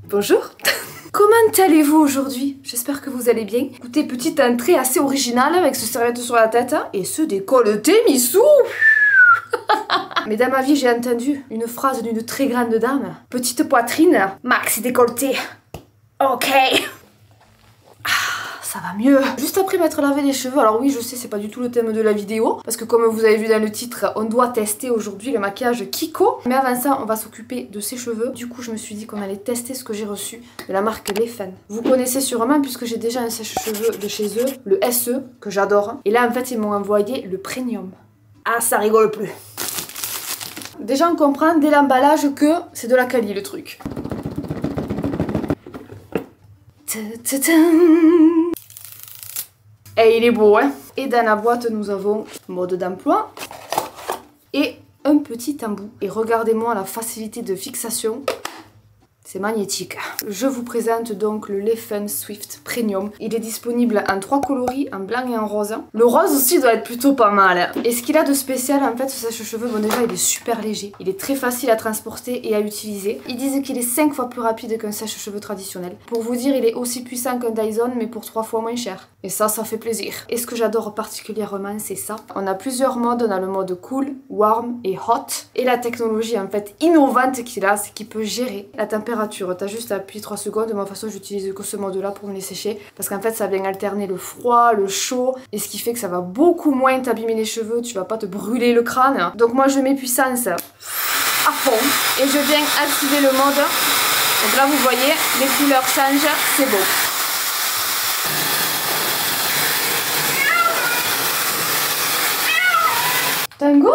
Bonjour. Comment allez-vous aujourd'hui? J'espère que vous allez bien. Écoutez, petite entrée assez originale avec ce serviette sur la tête et ce décolleté Missou. Mais dans ma vie, j'ai entendu une phrase d'une très grande dame. Petite poitrine, maxi décolleté. Ok. Ça va mieux. Juste après m'être lavé les cheveux, alors oui je sais c'est pas du tout le thème de la vidéo, parce que comme vous avez vu dans le titre, on doit tester aujourd'hui le maquillage Kiko. Mais avant ça on va s'occuper de ses cheveux. Du coup je me suis dit qu'on allait tester ce que j'ai reçu de la marque Leffen. Vous connaissez sûrement puisque j'ai déjà un sèche-cheveux de chez eux, le SE, que j'adore. Et là en fait ils m'ont envoyé le Premium. Ah ça rigole plus. Déjà on comprend dès l'emballage que c'est de la quali le truc. Et il est beau, hein. Et dans la boîte, nous avons mode d'emploi et un petit embout. Et regardez-moi la facilité de fixation. C'est magnétique. Je vous présente donc le Leffen Swift Premium. Il est disponible en 3 coloris, en blanc et en rose. Le rose aussi doit être plutôt pas mal. Et ce qu'il a de spécial, en fait, ce sèche-cheveux, bon déjà, il est super léger. Il est très facile à transporter et à utiliser. Ils disent qu'il est 5 fois plus rapide qu'un sèche-cheveux traditionnel. Pour vous dire, il est aussi puissant qu'un Dyson, mais pour 3 fois moins cher. Et ça fait plaisir. Et ce que j'adore particulièrement, c'est ça. On a plusieurs modes. On a le mode cool, warm et hot. Et la technologie, en fait, innovante qu'il a, c'est qu'il peut gérer la température. T'as juste à appuyer 3 secondes. De ma façon, j'utilise que ce mode là pour me les sécher parce qu'en fait ça vient alterner le froid, le chaud, et ce qui fait que ça va beaucoup moins t'abîmer les cheveux, tu vas pas te brûler le crâne. Donc moi je mets puissance à fond et je viens activer le mode. Donc là vous voyez, les couleurs changent, c'est beau. Tango?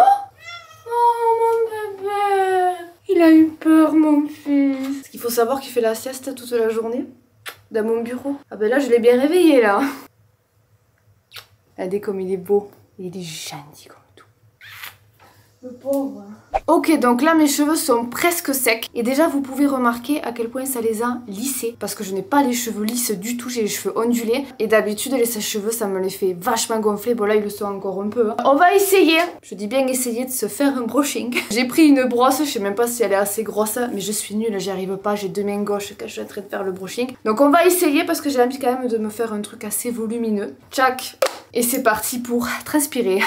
Il a eu peur, mon fils. Parce qu'il faut savoir qu'il fait la sieste toute la journée dans mon bureau. Ah ben là, je l'ai bien réveillé, là. Regardez comme il est beau. Il est gentil comme tout. Le pauvre. Ok, donc là, mes cheveux sont presque secs. Et déjà, vous pouvez remarquer à quel point ça les a lissés. Parce que je n'ai pas les cheveux lisses du tout. J'ai les cheveux ondulés. Et d'habitude, les sèche-cheveux, ça me les fait vachement gonfler. Bon, là, ils le sont encore un peu. Hein. On va essayer. Je dis bien essayer de se faire un brushing. J'ai pris une brosse. Je sais même pas si elle est assez grosse. Mais je suis nulle. J'y arrive pas. J'ai 2 mains gauches quand je suis en train de faire le brushing. Donc, on va essayer parce que j'ai envie quand même de me faire un truc assez volumineux. Tchac. Et c'est parti pour transpirer.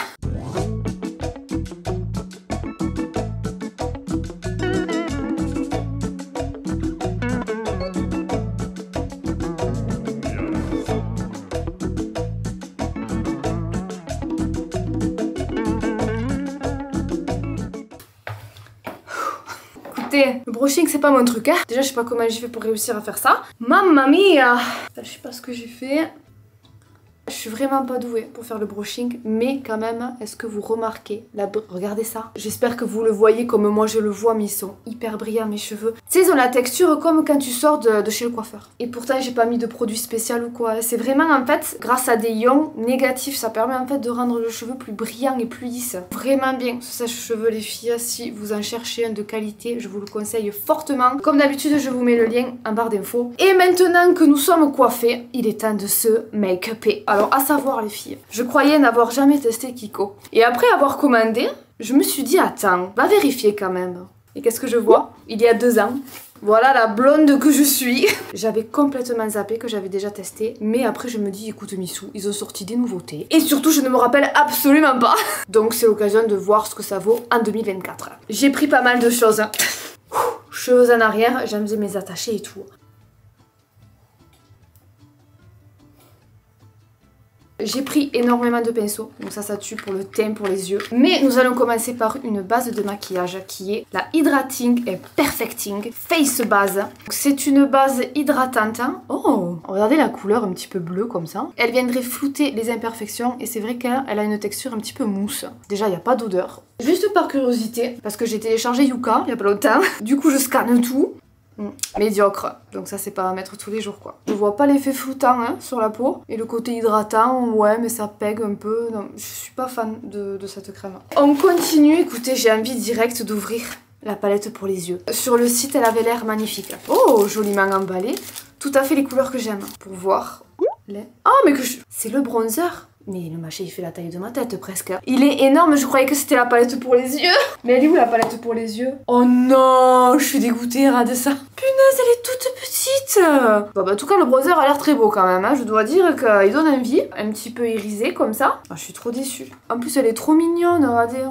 Le brushing c'est pas mon truc hein. Déjà je sais pas comment j'ai fait pour réussir à faire ça. Mamma mia. Je sais pas ce que j'ai fait. Je suis vraiment pas douée pour faire le brushing, mais quand même, est-ce que vous remarquez regardez ça. J'espère que vous le voyez comme moi je le vois, mais ils sont hyper brillants mes cheveux. Tu sais, ils ont la texture comme quand tu sors de chez le coiffeur. Et pourtant, j'ai pas mis de produit spécial ou quoi. C'est vraiment en fait, grâce à des ions négatifs, ça permet en fait de rendre le cheveu plus brillant et plus lisse. Vraiment bien ce sèche-cheveux les filles. Si vous en cherchez un de qualité, je vous le conseille fortement. Comme d'habitude, je vous mets le lien en barre d'infos. Et maintenant que nous sommes coiffés, il est temps de se make-upper. Alors à savoir les filles, je croyais n'avoir jamais testé Kiko. Et après avoir commandé, je me suis dit attends, va vérifier quand même. Et qu'est-ce que je vois? Il y a 2 ans. Voilà la blonde que je suis. J'avais complètement zappé que j'avais déjà testé. Mais après je me dis écoute Missou, ils ont sorti des nouveautés. Et surtout je ne me rappelle absolument pas. Donc c'est l'occasion de voir ce que ça vaut en 2024. J'ai pris pas mal de choses. Cheveux en arrière, j'aime bien mes attachés et tout. J'ai pris énormément de pinceaux, donc ça tue pour le teint, pour les yeux. Mais nous allons commencer par une base de maquillage qui est la Hydrating et Perfecting Face Base. C'est une base hydratante. Oh, regardez la couleur un petit peu bleue comme ça. Elle viendrait flouter les imperfections et c'est vrai qu'elle a une texture un petit peu mousse. Déjà, il n'y a pas d'odeur. Juste par curiosité, parce que j'ai téléchargé Yuka il n'y a pas longtemps. Du coup, je scanne tout. Médiocre, donc ça c'est pas à mettre tous les jours quoi. Je vois pas l'effet floutant hein, sur la peau, et le côté hydratant, ouais mais ça pègue un peu, non, je suis pas fan de cette crème. On continue, écoutez j'ai envie direct d'ouvrir la palette pour les yeux. Sur le site elle avait l'air magnifique. Oh joliment emballée, tout à fait les couleurs que j'aime. Pour voir les... Oh mais que c'est le bronzer Mais le machin il fait la taille de ma tête presque. Il est énorme, je croyais que c'était la palette pour les yeux. Mais elle est où la palette pour les yeux? Oh non, je suis dégoûtée, regardez ça. Punaise, elle est toute petite. Bon bah en tout cas le bronzer a l'air très beau quand même, hein. Je dois dire qu'il donne envie. Un petit peu irisé comme ça. Ah, je suis trop déçue. En plus elle est trop mignonne, regardez.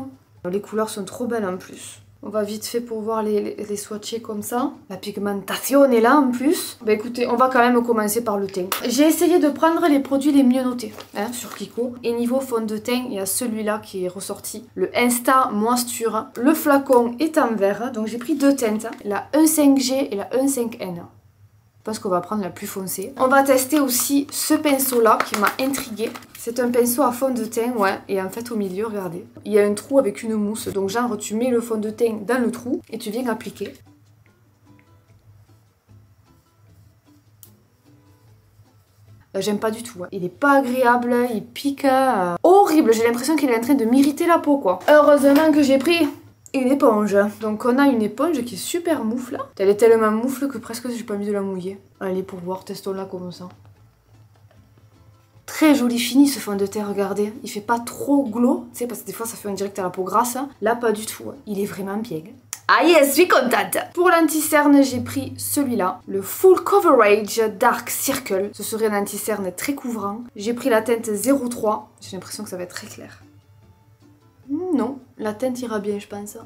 Les couleurs sont trop belles en plus. On va vite fait pour voir les swatcher comme ça. La pigmentation est là en plus. Bah écoutez, on va quand même commencer par le teint. J'ai essayé de prendre les produits les mieux notés hein, sur Kiko. Et niveau fond de teint, il y a celui-là qui est ressorti. Le Insta Moisture. Le flacon est en vert. Donc j'ai pris deux teintes. La 1.5G et la 1.5N. Parce qu'on va prendre la plus foncée. On va tester aussi ce pinceau là qui m'a intriguée. C'est un pinceau à fond de teint, ouais, et en fait au milieu, regardez, il y a un trou avec une mousse. Donc genre tu mets le fond de teint dans le trou et tu viens appliquer. J'aime pas du tout, hein. Il est pas agréable, il pique, horrible, j'ai l'impression qu'il est en train de m'irriter la peau quoi. Heureusement que j'ai pris une éponge. Donc on a une éponge qui est super moufle. Elle est tellement moufle que presque j'ai pas envie de la mouiller. Allez pour voir, testons-la comme ça. Très joli fini ce fond de teint, regardez. Il fait pas trop glow, tu sais, parce que des fois ça fait un direct à la peau grasse. Là pas du tout, il est vraiment bien. Ah yes, je suis contente. Pour l'anti-cerne, j'ai pris celui-là, le Full Coverage Dark Circle. Ce serait un anti-cerne très couvrant. J'ai pris la teinte 03. J'ai l'impression que ça va être très clair. Non, la teinte ira bien, je pense.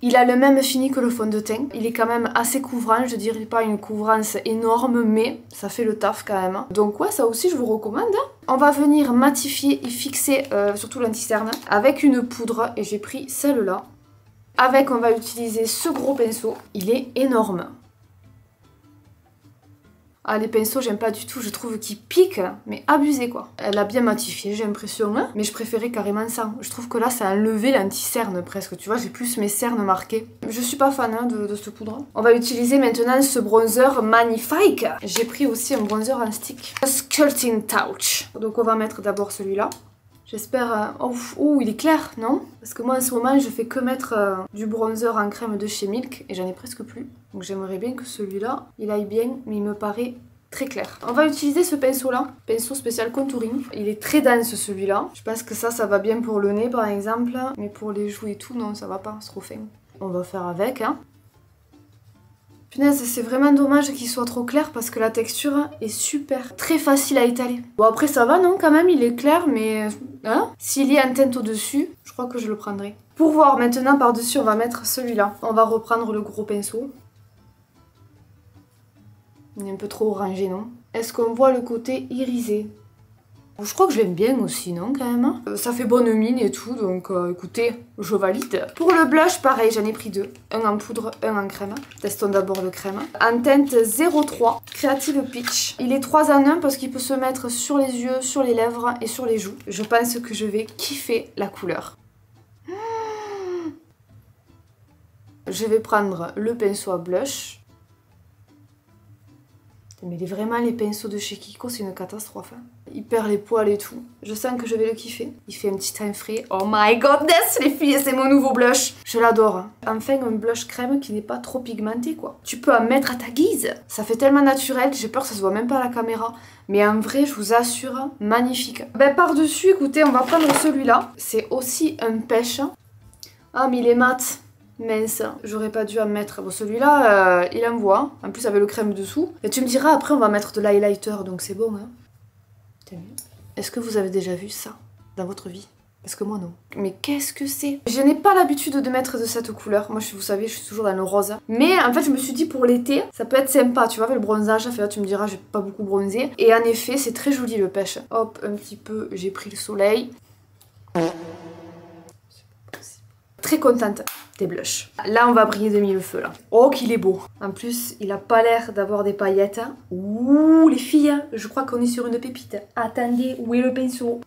Il a le même fini que le fond de teint. Il est quand même assez couvrant, je dirais pas une couvrance énorme, mais ça fait le taf quand même. Donc ouais, ça aussi je vous recommande. On va venir matifier et fixer surtout l'anti-cerne avec une poudre et j'ai pris celle-là. Avec, on va utiliser ce gros pinceau. Il est énorme. Ah, les pinceaux, j'aime pas du tout, je trouve qu'ils piquent, mais abusé quoi. Elle a bien matifié, j'ai l'impression, hein, mais je préférais carrément ça. Je trouve que là, ça a enlevé l'anti-cerne presque, tu vois, j'ai plus mes cernes marquées. Je suis pas fan hein, de cette poudre. On va utiliser maintenant ce bronzer magnifique. J'ai pris aussi un bronzer en stick. Sculpting Touch. Donc on va mettre d'abord celui-là. J'espère... Oh, il est clair, non? Parce que moi, en ce moment, je fais que mettre du bronzer en crème de chez Milk et j'en ai presque plus. Donc j'aimerais bien que celui-là, il aille bien, mais il me paraît très clair. On va utiliser ce pinceau-là, pinceau spécial contouring. Il est très dense celui-là. Je pense que ça va bien pour le nez, par exemple. Mais pour les joues et tout, non, ça va pas, c'est trop fin. On va faire avec, hein. Punaise, c'est vraiment dommage qu'il soit trop clair parce que la texture est super, très facile à étaler. Bon après ça va non quand même, il est clair mais... Hein, s'il y a une teinte au-dessus, je crois que je le prendrai. Pour voir maintenant par-dessus, on va mettre celui-là. On va reprendre le gros pinceau. Il est un peu trop orangé, non? Est-ce qu'on voit le côté irisé? Je crois que je l'aime bien aussi, non, quand même. Ça fait bonne mine et tout, donc écoutez, je valide. Pour le blush, pareil, j'en ai pris deux. Un en poudre, un en crème. Testons d'abord le crème. En teinte 03, Creative Peach. Il est 3 en 1 parce qu'il peut se mettre sur les yeux, sur les lèvres et sur les joues. Je pense que je vais kiffer la couleur. Je vais prendre le pinceau à blush. Mais vraiment les pinceaux de chez Kiko c'est une catastrophe hein. Il perd les poils et tout. Je sens que je vais le kiffer. Il fait un petit teint frais. Oh my goodness les filles, c'est mon nouveau blush. Je l'adore. Enfin un blush crème qui n'est pas trop pigmenté quoi. Tu peux en mettre à ta guise. Ça fait tellement naturel, j'ai peur que ça se voit même pas à la caméra. Mais en vrai je vous assure, magnifique. Ben par dessus écoutez on va prendre celui-là. C'est aussi un pêche. Ah mais il est mat. Mince, j'aurais pas dû en mettre. Bon, celui-là, il envoie. En plus, avec le crème dessous. Et tu me diras, après, on va mettre de l'highlighter, donc c'est bon, hein. Est-ce que vous avez déjà vu ça dans votre vie? Parce que moi, non. Mais qu'est-ce que c'est? Je n'ai pas l'habitude de mettre de cette couleur. Moi, vous savez, je suis toujours dans le rose. Mais en fait, je me suis dit, pour l'été, ça peut être sympa, tu vois, avec le bronzage. Enfin, là, tu me diras, j'ai pas beaucoup bronzé. Et en effet, c'est très joli, le pêche. Hop, un petit peu, j'ai pris le soleil. Très contente des blushs. Là, on va briller de mille feux, là. Oh, qu'il est beau. En plus, il a pas l'air d'avoir des paillettes. Ouh, les filles, je crois qu'on est sur une pépite. Attendez, où est le pinceau?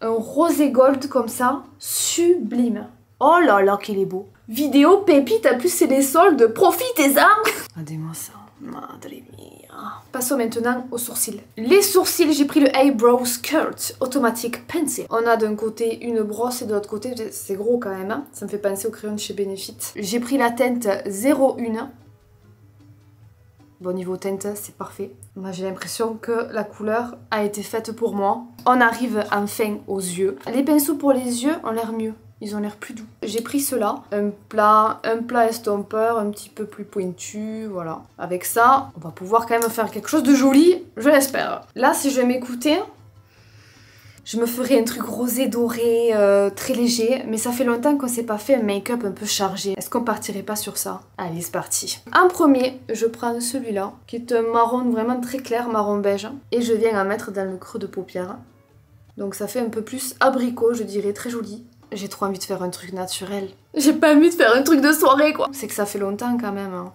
Un rosé gold comme ça, sublime. Oh là là, qu'il est beau. Vidéo pépite, en plus c'est les soldes, profitez-en. Regardez-moi ça, madre mia. Passons maintenant aux sourcils. Les sourcils, j'ai pris le Eyebrow Skirt Automatic Pencil. On a d'un côté une brosse et de l'autre côté, c'est gros quand même, hein. Ça me fait penser au crayon de chez Benefit. J'ai pris la teinte 01. Bon, niveau teinte, c'est parfait. Moi, j'ai l'impression que la couleur a été faite pour moi. On arrive enfin aux yeux. Les pinceaux pour les yeux ont l'air mieux. Ils ont l'air plus doux. J'ai pris ceux-là. Un plat estompeur, un petit peu plus pointu, voilà. Avec ça, on va pouvoir quand même faire quelque chose de joli, je l'espère. Là, si je vais m'écouter, je me ferai un truc rosé doré, très léger. Mais ça fait longtemps qu'on s'est pas fait un make-up un peu chargé. Est-ce qu'on partirait pas sur ça? Allez, c'est parti. En premier, je prends celui-là, qui est un marron vraiment très clair, marron beige. Et je viens en mettre dans le creux de paupière. Donc ça fait un peu plus abricot, je dirais, très joli. J'ai trop envie de faire un truc naturel. J'ai pas envie de faire un truc de soirée, quoi. C'est que ça fait longtemps quand même, hein.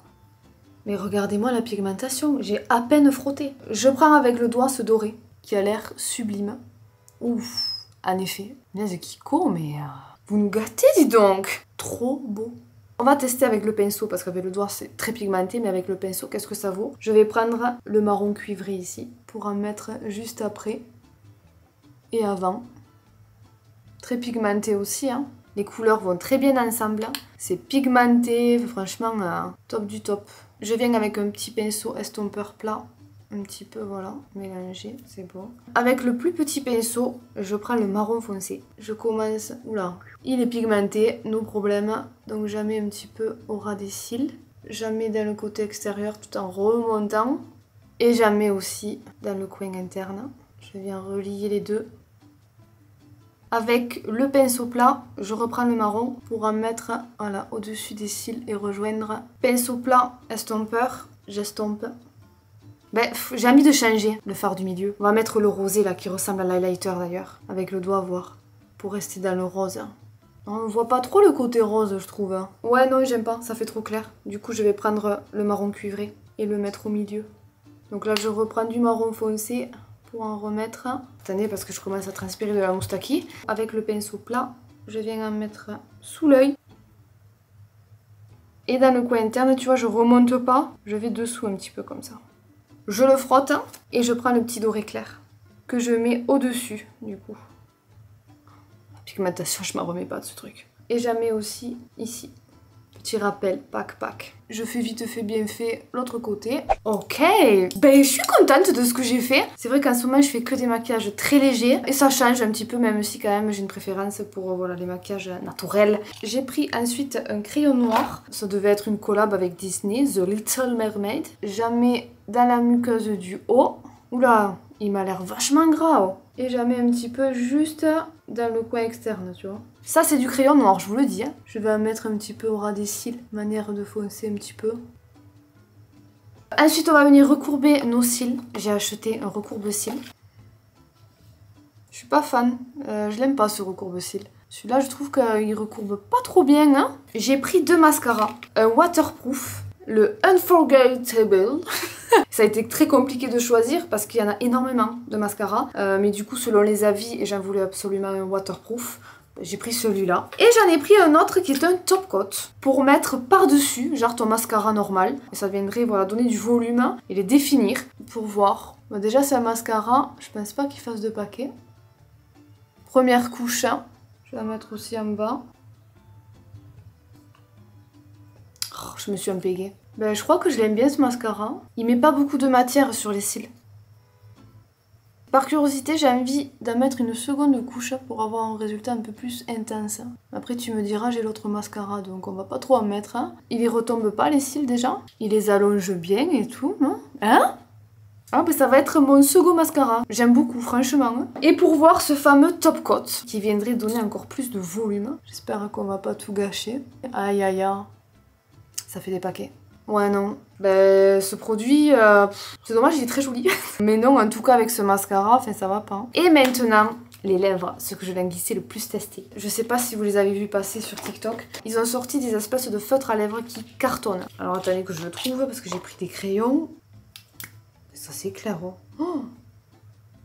Mais regardez-moi la pigmentation, j'ai à peine frotté. Je prends avec le doigt ce doré, qui a l'air sublime. Ouf, en effet. Mais Kiko, mais vous nous gâtez, dis donc. Trop beau. On va tester avec le pinceau, parce qu'avec le doigt c'est très pigmenté, mais avec le pinceau, qu'est-ce que ça vaut? Je vais prendre le marron cuivré ici, pour en mettre juste après et avant. Très pigmenté aussi, hein. Les couleurs vont très bien ensemble. C'est pigmenté, franchement, top du top. Je viens avec un petit pinceau estompeur plat. Un petit peu, voilà, mélangé, c'est bon. Avec le plus petit pinceau, je prends le marron foncé. Je commence, oula, il est pigmenté, no problème. Donc j'en mets un petit peu au ras des cils. J'en mets dans le côté extérieur tout en remontant. Et j'en mets aussi dans le coin interne. Je viens relier les deux. Avec le pinceau plat, je reprends le marron pour en mettre, voilà, au-dessus des cils et rejoindre. Pinceau plat, estompeur, j'estompe. Ben, j'ai envie de changer le fard du milieu. On va mettre le rosé là qui ressemble à l'highlighter d'ailleurs. Avec le doigt à voir. Pour rester dans le rose. On voit pas trop le côté rose, je trouve. Ouais, non, j'aime pas, ça fait trop clair. Du coup, je vais prendre le marron cuivré et le mettre au milieu. Donc là, je reprends du marron foncé pour en remettre. Attendez, parce que je commence à transpirer de la moustaki. Avec le pinceau plat, je viens en mettre sous l'œil. Et dans le coin interne, tu vois, je remonte pas. Je vais dessous un petit peu comme ça. Je le frotte et je prends le petit doré clair que je mets au-dessus du coup. La pigmentation, je m'en remets pas de ce truc. Et j'en mets aussi ici. Petit rappel, pack. Je fais vite fait, bien fait l'autre côté. Ok, ben je suis contente de ce que j'ai fait. C'est vrai qu'en ce moment je fais que des maquillages très légers. Et ça change un petit peu, même si quand même j'ai une préférence pour voilà, les maquillages naturels. J'ai pris ensuite un crayon noir. Ça devait être une collab avec Disney, The Little Mermaid. J'en mets dans la muqueuse du haut. Oula, il m'a l'air vachement gras. Et j'en mets un petit peu juste dans le coin externe, tu vois. Ça, c'est du crayon noir, je vous le dis. Hein. Je vais en mettre un petit peu au ras des cils, manière de foncer un petit peu. Ensuite, on va venir recourber nos cils. J'ai acheté un recourbe-cils. Je suis pas fan. Je l'aime pas, ce recourbe-cils. Celui-là, je trouve qu'il recourbe pas trop bien. Hein. J'ai pris deux mascaras. Un waterproof, le Unforgettable. Ça a été très compliqué de choisir parce qu'il y en a énormément de mascaras. Mais du coup, selon les avis, et j'en voulais absolument un waterproof, j'ai pris celui-là. Et j'en ai pris un autre qui est un top coat pour mettre par-dessus, genre ton mascara normal. Et ça viendrait voilà, donner du volume et les définir pour voir. Bon, déjà, c'est un mascara, je pense pas qu'il fasse de paquet. Première couche, je vais la mettre aussi en bas. Oh, je me suis impéguée. Ben, je crois que je l'aime bien ce mascara. Il met pas beaucoup de matière sur les cils. Par curiosité, j'ai envie d'en mettre une seconde couche pour avoir un résultat un peu plus intense. Après, tu me diras, j'ai l'autre mascara, donc on va pas trop en mettre. Hein. Il les retombe pas, les cils, déjà. Il les allonge bien et tout. Hein? Ah, ben ça va être mon second mascara. J'aime beaucoup, franchement. Et pour voir ce fameux top coat, qui viendrait donner encore plus de volume. J'espère qu'on va pas tout gâcher. Aïe, aïe, aïe. Ça fait des paquets. Ouais, non. Ben, ce produit, c'est dommage, il est très joli. Mais non, en tout cas, avec ce mascara, enfin, ça va pas. Et maintenant, les lèvres, ce que je viens glisser le plus tester. Je sais pas si vous les avez vus passer sur TikTok. Ils ont sorti des espèces de feutres à lèvres qui cartonnent. Alors, attendez que je le trouve, parce que j'ai pris des crayons. Ça, c'est clair, oh.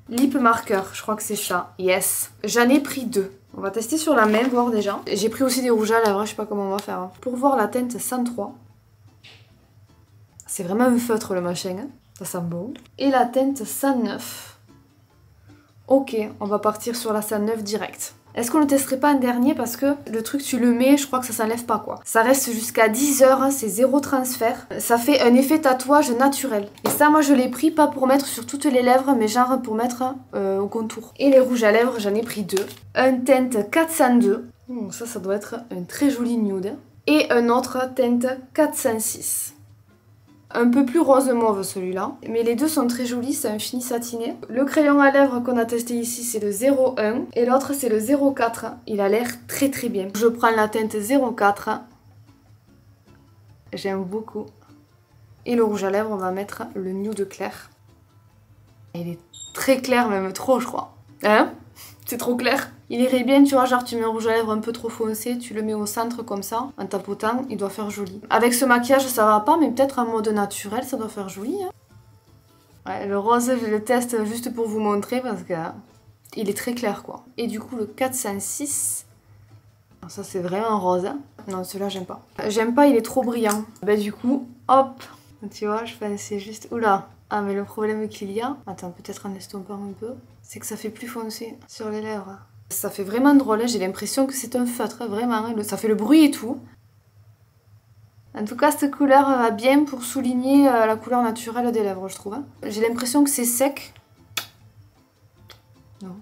Lip marker, je crois que c'est ça. Yes. J'en ai pris 2. On va tester sur la main, voir déjà. J'ai pris aussi des rouges à lèvres, je sais pas comment on va faire. Pour voir la teinte 103. C'est vraiment un feutre le machin, hein. Ça sent bon. Et la teinte 109. Ok, on va partir sur la 109 direct. Est-ce qu'on le testerait pas en dernier parce que le truc tu le mets, je crois que ça s'enlève pas quoi. Ça reste jusqu'à 10 heures, hein, c'est 0 transfert. Ça fait un effet tatouage naturel. Et ça moi je l'ai pris pas pour mettre sur toutes les lèvres mais genre pour mettre au contour. Et les rouges à lèvres j'en ai pris 2. Un teinte 402. Ça doit être un très joli nude. Et un autre teinte 406. Un peu plus rose mauve celui-là, mais les deux sont très jolis, c'est un fini satiné. Le crayon à lèvres qu'on a testé ici c'est le 01 et l'autre c'est le 04. Il a l'air très très bien. Je prends la teinte 04. J'aime beaucoup. Et le rouge à lèvres on va mettre le nude clair. Il est très clair, même trop je crois. Hein? C'est trop clair. Il irait bien, tu vois, genre tu mets un rouge à lèvres un peu trop foncé, tu le mets au centre comme ça, en tapotant, il doit faire joli. Avec ce maquillage ça va pas, mais peut-être en mode naturel ça doit faire joli. Hein. Ouais, le rose je le teste juste pour vous montrer parce que il est très clair quoi. Et du coup le 406, ça c'est vraiment rose. Hein. Non celui-là j'aime pas. J'aime pas, il est trop brillant. Bah du coup, hop, tu vois, je pensais juste... Oula. Ah mais le problème qu'il y a, attends peut-être en estompant un peu, c'est que ça fait plus foncé sur les lèvres. Ça fait vraiment drôle, hein. J'ai l'impression que c'est un feutre, hein, vraiment, hein. Ça fait le bruit et tout. En tout cas cette couleur va bien pour souligner la couleur naturelle des lèvres je trouve. Hein. J'ai l'impression que c'est sec. Non,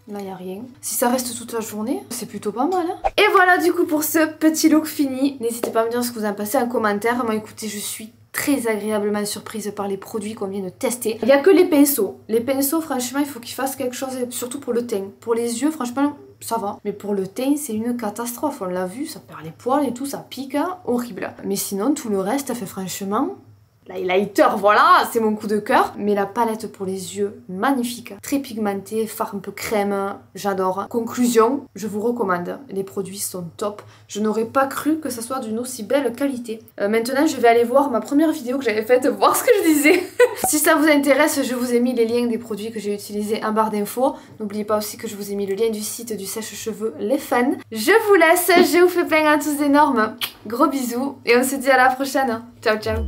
là il n'y a rien. Si ça reste toute la journée, c'est plutôt pas mal. Hein. Et voilà du coup pour ce petit look fini. N'hésitez pas à me dire ce que vous en pensez en commentaire. Moi écoutez, je suis très agréablement surprise par les produits qu'on vient de tester. Il n'y a que les pinceaux. Les pinceaux, franchement, il faut qu'ils fassent quelque chose, surtout pour le teint. Pour les yeux, franchement, ça va. Mais pour le teint, c'est une catastrophe. On l'a vu, ça perd les poils et tout, ça pique, hein, horrible. Mais sinon, tout le reste, fait franchement... L'highlighter, voilà, c'est mon coup de cœur. Mais la palette pour les yeux, magnifique. Très pigmentée, fard un peu crème, j'adore. Conclusion, je vous recommande. Les produits sont top. Je n'aurais pas cru que ça soit d'une aussi belle qualité. Maintenant, je vais aller voir ma première vidéo que j'avais faite, voir ce que je disais. Si ça vous intéresse, je vous ai mis les liens des produits que j'ai utilisés en barre d'infos. N'oubliez pas aussi que je vous ai mis le lien du site du sèche-cheveux Les Fans. Je vous laisse, je vous fais plein à tous d'énormes gros bisous et on se dit à la prochaine. Ciao, ciao.